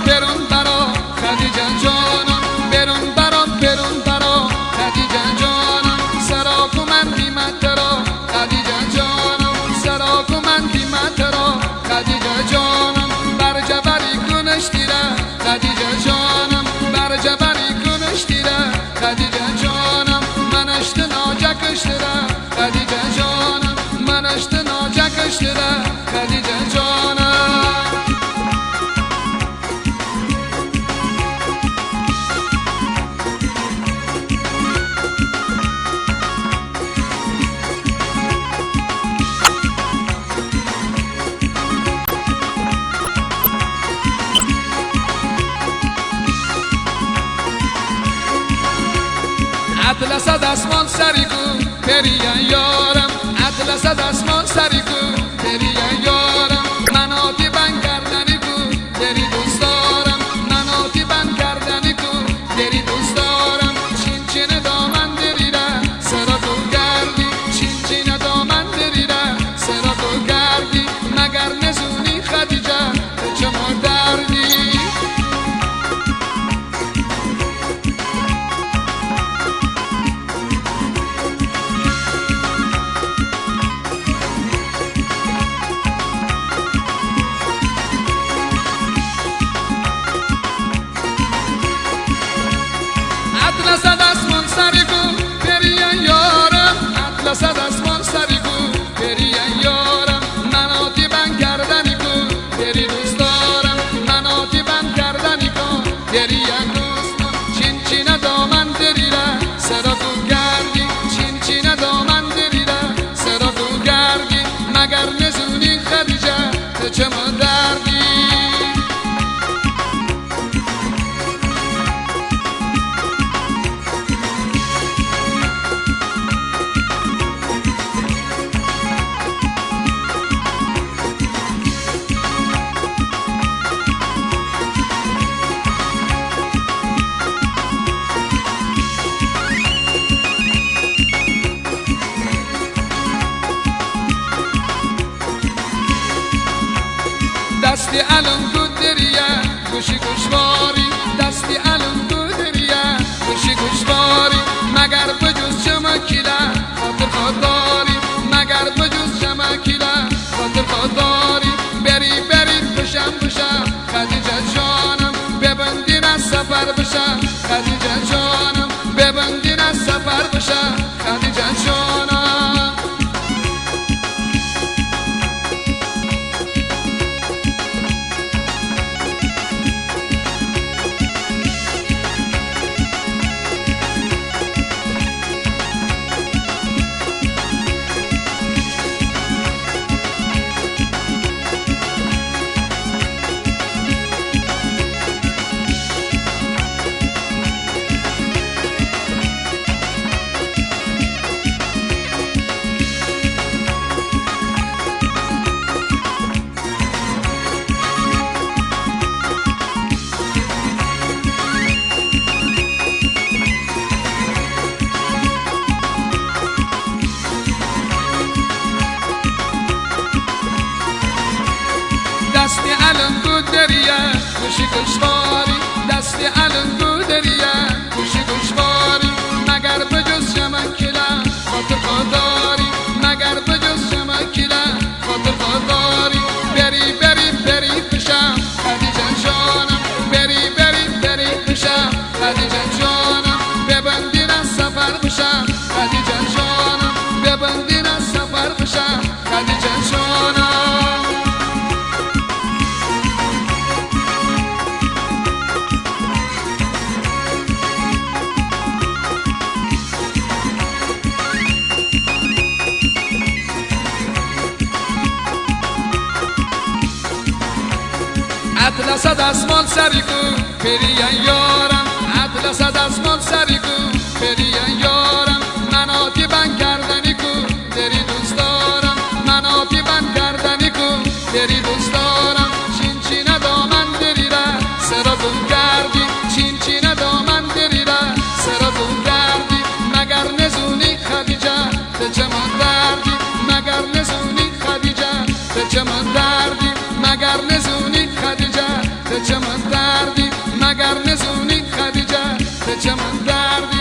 برون برا خدیجه جانم، برون برا خدیجه جانم، سراغ من بیمت را خدیجه جانم، سراغ من بیمت را خدیجه جانم، بر جبری کنشتیره خدیجه جانم، بر جبری کنشتیره خدیجه جانم، منشت ناجکشتیره خدیجه جانم، منشت ناجکشتیره خدیجه جانم. اطلس دستمان سری کو پریان یارم، اطلس دستمان سری کو پریان یارم، مناتی بند کردنی کو دری دوست دارم، مناتی بند کردنی کو دری دوست دارم، چین چین دامن دریره سرا تو گردی، چین چین دامن دریره سرا تو گردی، مگر نزونی خدیجه چما دردی. اطلس دستمان سری کو پریان یارم، اطلس دستمان سری کو پریان یارم، مناتی بند کردنی کو دری دوست دارم، مناتی بند کردنی کو دری دوست، چین چین دامن دریره سرا تو گردی، چین چین دامن دریره سرا تو گردی، مگر نزونی خدیجه چما دردی. دستی علم تو دریه گوشی گوشواری، دستی علم تو دریه گوشی گوشواری، مگر بجز چمکیله خاطر خودداری، مگر بجز چمکیله خاطر خودداری، بری بشم خدیجه جانم، ببندین از سفر بشم خدیجه جانم، ببندین از سفر بشم خدیجه جانم. دستی علم تو دریه گوشی گوشواری، دستی علم تو دریه گوشی گوشواری، مگر بجز چمکیله خاطر خودداری، مگر بجز چمکیله خاطر خودداری، بری بشم خدیجه جانم، بری بشم خدیجه جانم، ببندین از سفر بشم خدیجه جانم، ببندین از سفر بشم خدیجه جانم. اطلس دستمان سری کو پریان یارم، اطلس دستمان سری کو پریان یارم، مناتی بند کردنی کو دری دوست دارم، مناتی بند کردنی کو دری دوست دارم، چین چین دامن دریره سرا تو گردی، چین چین دامن دریره سرا تو گردی، مگر نزونی خدیجه چما دردی، مگر نزونی خدیجه چما دردی، مگر نزونی خدیجه به چه من دردی مگر نزونی خدیجه به چه من دردی